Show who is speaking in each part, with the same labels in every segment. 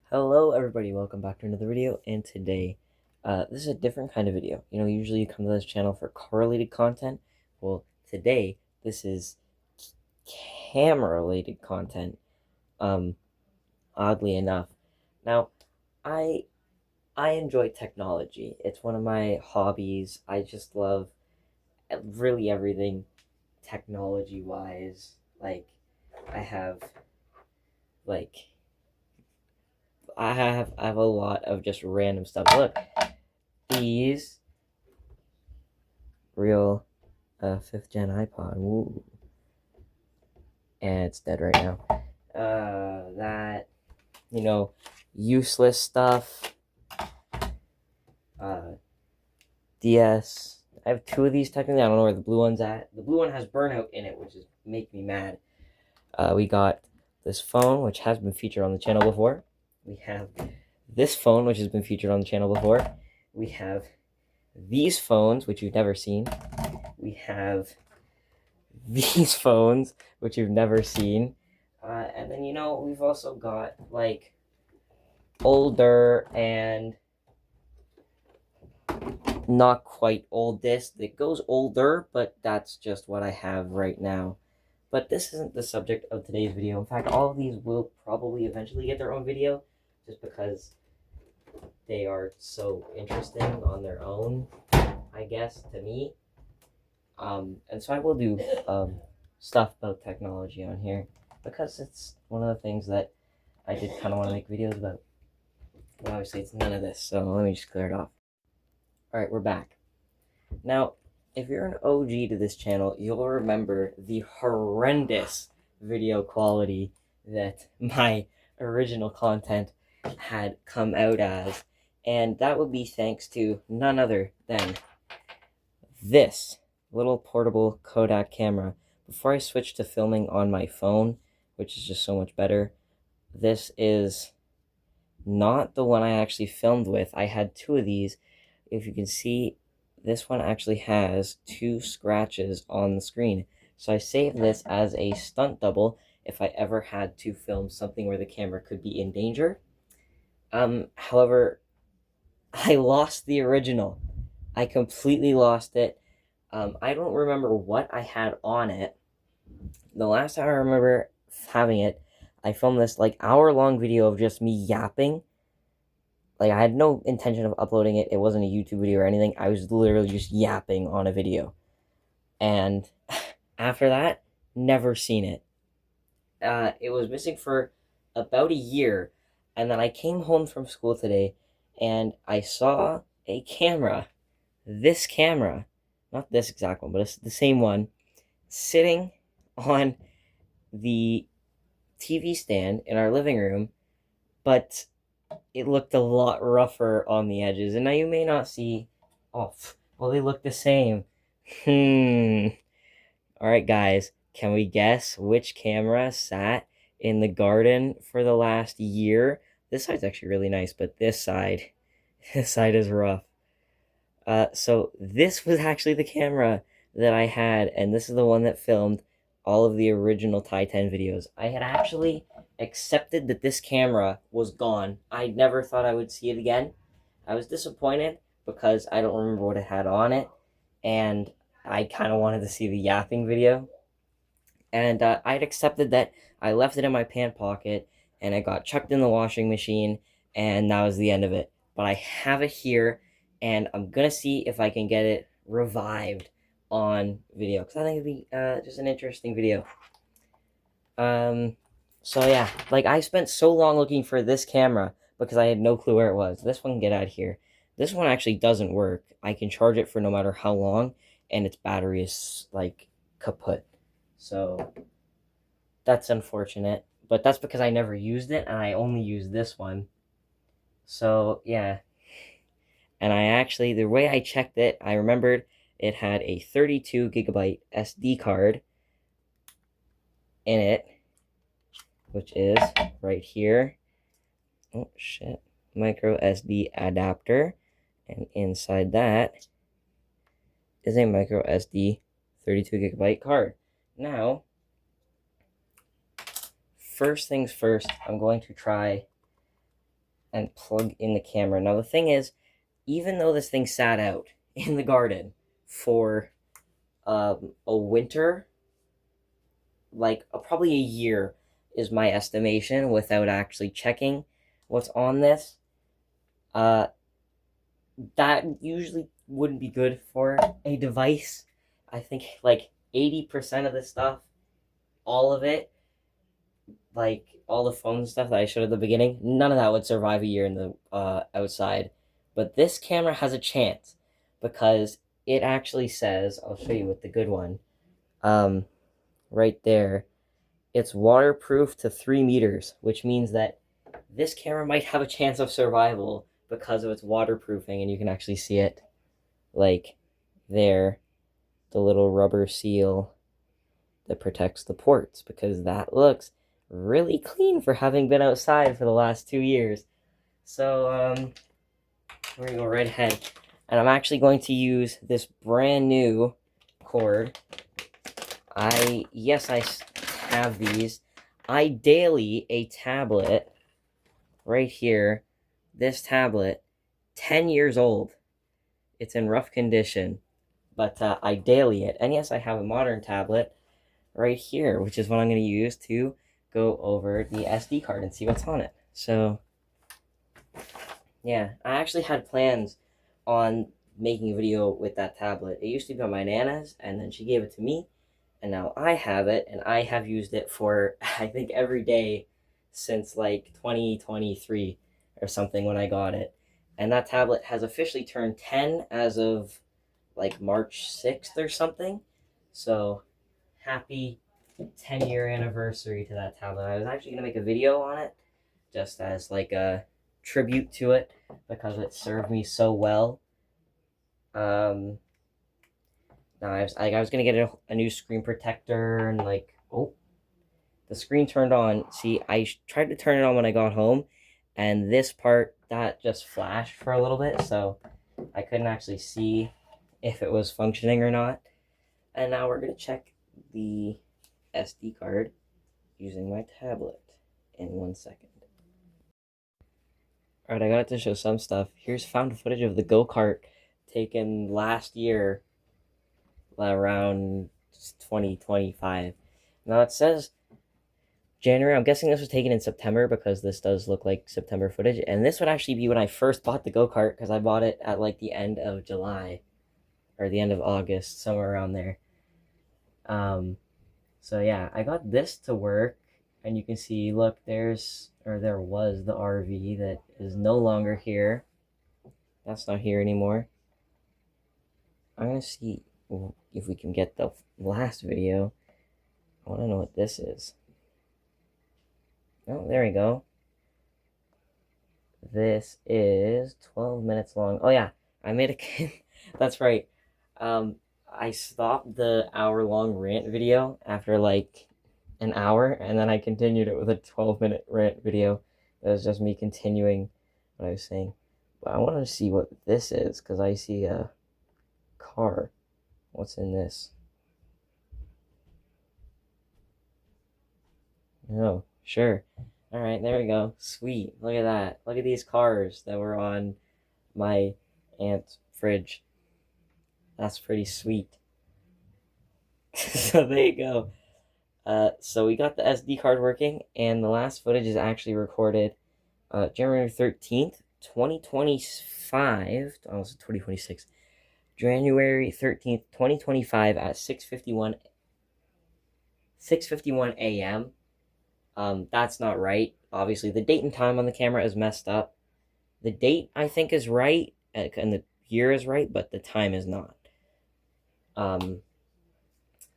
Speaker 1: Hello everybody, welcome back to another video, and today, this is a different kind of video. Usually you come to this channel for car-related content. Well, today, this is camera-related content, oddly enough. Now, I enjoy technology. It's one of my hobbies. I just love really everything technology-wise. I have, like, I have a lot of just random stuff. Look, these real 5th gen iPod. Ooh. And it's dead right now. That, useless stuff. DS. I have two of these technically. I don't know where the blue one's at. The blue one has burnout in it, which is make me mad. We got this phone, which has been featured on the channel before. We have this phone, which has been featured on the channel before. We have these phones, which you've never seen. We have these phones, which you've never seen. And then, we've also got, older and not quite old disc. It goes older, but that's just what I have right now. But this isn't the subject of today's video. In fact, all of these will probably eventually get their own video, just because they are so interesting on their own, I guess, to me. And so I will do stuff about technology on here, because it's one of the things that I did kind of want to make videos about. But obviously it's none of this, so let me just clear it off. Alright, we're back. Now, if you're an OG to this channel, you'll remember the horrendous video quality that my original content had come out as, and that would be thanks to none other than this little portable Kodak camera. Before I switched to filming on my phone, which is just so much better, this is not the one I actually filmed with. I had two of these. If you can see, this one actually has 2 scratches on the screen. So I saved this as a stunt double if I ever had to film something where the camera could be in danger. However, I lost the original. I completely lost it. I don't remember what I had on it. The last time I remember having it, I filmed this hour-long video of just me yapping. I had no intention of uploading it. It wasn't a YouTube video or anything. I was literally just yapping on a video. And after that, never seen it. It was missing for about a year. And then I came home from school today, and I saw a camera. This camera. Not this exact one, but it's the same one. Sitting on the TV stand in our living room. But it looked a lot rougher on the edges. And now you may not see... Oh, well, they look the same. Alright, guys. Can we guess which camera sat in the garden for the last year? This side's actually really nice, but this side is rough. So this was actually the camera that I had, and this is the one that filmed all of the original Ty10 videos. I had actually accepted that this camera was gone. I never thought I would see it again. I was disappointed because I don't remember what it had on it, and I kind of wanted to see the yapping video. And I'd accepted that. I left it in my pant pocket, and it got chucked in the washing machine, and that was the end of it. But I have it here, and I'm gonna see if I can get it revived on video, because I think it'd be just an interesting video. So yeah, I spent so long looking for this camera because I had no clue where it was. This one can get out of here. This one actually doesn't work. I can charge it for no matter how long, and its battery is kaput. So that's unfortunate, but that's because I never used it, and I only used this one. So yeah. And I actually, the way I checked it, I remembered it had a 32 gigabyte SD card in it, which is right here. Oh shit. Micro SD adapter. And inside that is a micro SD 32 gigabyte card. Now, first things first, I'm going to try and plug in the camera. Now the thing is, even though this thing sat out in the garden for a winter, like probably a year is my estimation without actually checking what's on this, uh, that usually wouldn't be good for a device. I think like 80% of the stuff, all of it, like all the phone stuff that I showed at the beginning, none of that would survive a year in the outside. But this camera has a chance because it actually says, I'll show you with the good one, um, right there. It's waterproof to 3 meters, which means that this camera might have a chance of survival because of its waterproofing, and you can actually see it, like there, the little rubber seal that protects the ports, because that looks really clean for having been outside for the last 2 years. So we're gonna go right ahead, and I'm actually going to use this brand new cord. I have these. I daily a tablet right here. This tablet, 10 years old. It's in rough condition, but I daily it. And yes, I have a modern tablet right here, which is what I'm going to use to go over the SD card and see what's on it. So, yeah, I actually had plans on making a video with that tablet. It used to be on my Nana's, and then she gave it to me, and now I have it, and I have used it for, I think, every day since like 2023 or something when I got it. And that tablet has officially turned 10 as of like March 6th or something. So, happy 10-year anniversary to that tablet. I was actually going to make a video on it just as like a tribute to it because it served me so well. No, I was gonna get a new screen protector and like, oh, the screen turned on. See, I tried to turn it on when I got home, and this part that just flashed for a little bit, so I couldn't actually see if it was functioning or not. And now we're gonna check the SD card using my tablet in 1 second. Alright, I got to show some stuff. Here's found footage of the go-kart taken last year around 2025. Now it says January. I'm guessing this was taken in September because this does look like September footage. And this would actually be when I first bought the go-kart because I bought it at like the end of July or the end of August, somewhere around there. So yeah, I got this to work, and you can see, look, there was the RV that is no longer here. That's not here anymore. I'm gonna see if we can get the last video. I want to know what this is. Oh, there we go. This is 12 minutes long. Oh yeah, I made a that's right. I stopped the hour-long rant video after like an hour, and then I continued it with a 12-minute rant video. That was just me continuing what I was saying. But I wanted to see what this is, because I see a car. What's in this? Oh, sure. Alright, there we go. Sweet. Look at that. Look at these cars that were on my aunt's fridge. That's pretty sweet. So there you go. So we got the SD card working, and the last footage is actually recorded January 13th, 2025. Almost 2026. January 13th, 2025 at 6:51 a.m. That's not right. Obviously, the date and time on the camera is messed up. The date, I think, is right, and the year is right, but the time is not.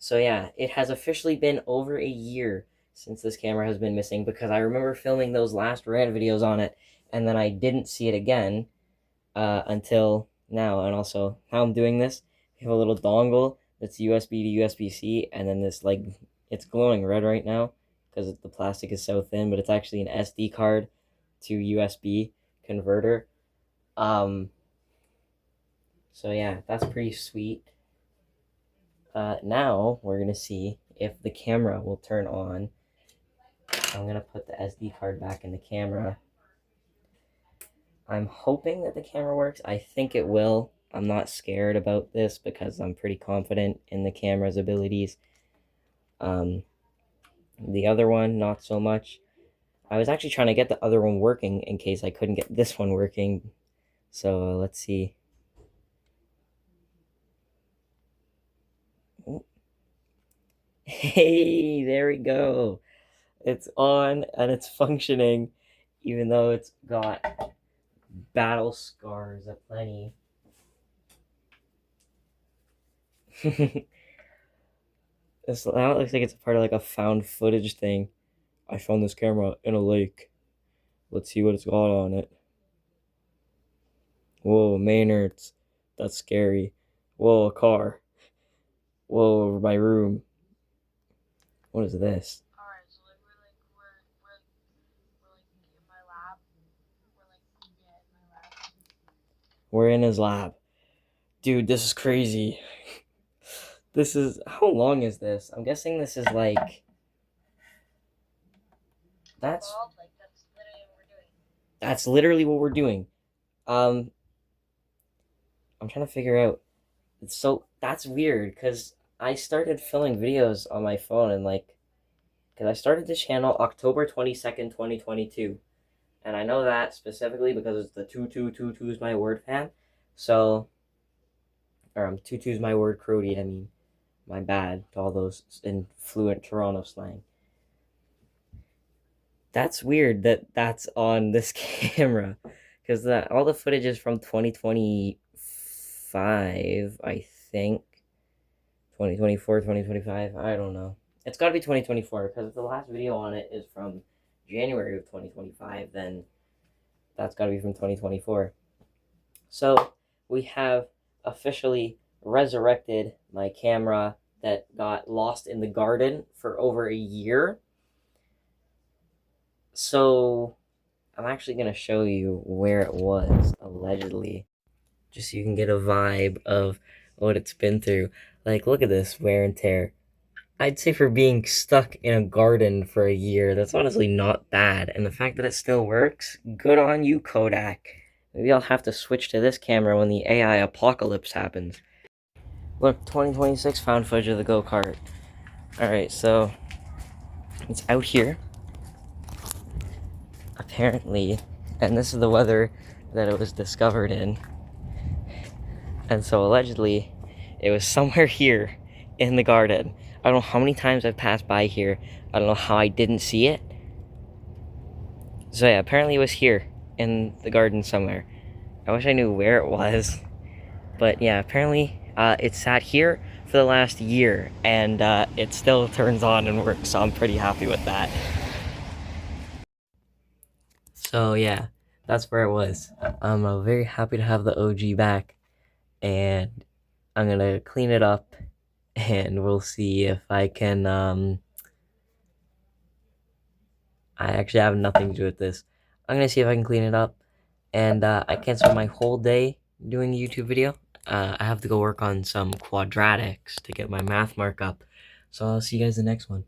Speaker 1: So yeah, it has officially been over a year since this camera has been missing, because I remember filming those last rant videos on it, and then I didn't see it again until now. And also, how I'm doing this, we have a little dongle that's USB to USB-C, and then this, like, it's glowing red right now because the plastic is so thin, but it's actually an SD card to USB converter. So yeah, that's pretty sweet. Now we're gonna see if the camera will turn on. I'm gonna put the SD card back in the camera. I'm hoping that the camera works. I think it will. I'm not scared about this because I'm pretty confident in the camera's abilities. The other one, not so much. I was actually trying to get the other one working in case I couldn't get this one working. So let's see. Hey, there we go. It's on and it's functioning, even though it's got battle scars aplenty. This now it looks like it's part of like a found footage thing. I found this camera in a lake. Let's see what it's got on it. Whoa, Maynard's. That's scary. Whoa, a car. Whoa, over my room. What is this?
Speaker 2: Alright, so like we're like in my lab. We're like in my lab.
Speaker 1: We're in his lab. Dude, this is crazy. This is, how long is this? I'm guessing this is like, that's
Speaker 2: Like that's literally what we're doing.
Speaker 1: that's literally what we're doing. Um, I'm trying to figure out. So that's weird because I started filming videos on my phone and like, because I started the channel October 22nd, 2022, and I know that specifically because it's the 2222's my word fan. So, or 22's my word crudie. I mean, my bad to all those in fluent Toronto slang. That's weird that that's on this camera because all the footage is from 2025, I think. 2024, 2025, I don't know. It's got to be 2024 because if the last video on it is from January of 2025, then that's got to be from 2024. So we have officially resurrected my camera that got lost in the garden for over a year. So I'm actually going to show you where it was, allegedly, just so you can get a vibe of what it's been through. Like, look at this wear and tear. I'd say for being stuck in a garden for a year, that's honestly not bad. And the fact that it still works, good on you, Kodak. Maybe I'll have to switch to this camera when the AI apocalypse happens. Look, 2026 found footage of the go-kart. Alright, so it's out here. Apparently, and this is the weather that it was discovered in. And so allegedly, it was somewhere here in the garden. I don't know how many times I've passed by here. I don't know how I didn't see it. So yeah, apparently it was here in the garden somewhere. I wish I knew where it was. But yeah, apparently it sat here for the last year and it still turns on and works, so I'm pretty happy with that. So yeah, that's where it was. I'm very happy to have the OG back, and I'm gonna clean it up and we'll see if I can I actually have nothing to do with this. I'm gonna see if I can clean it up, and I can't spend my whole day doing a YouTube video. I have to go work on some quadratics to get my math mark up. So I'll see you guys in the next one.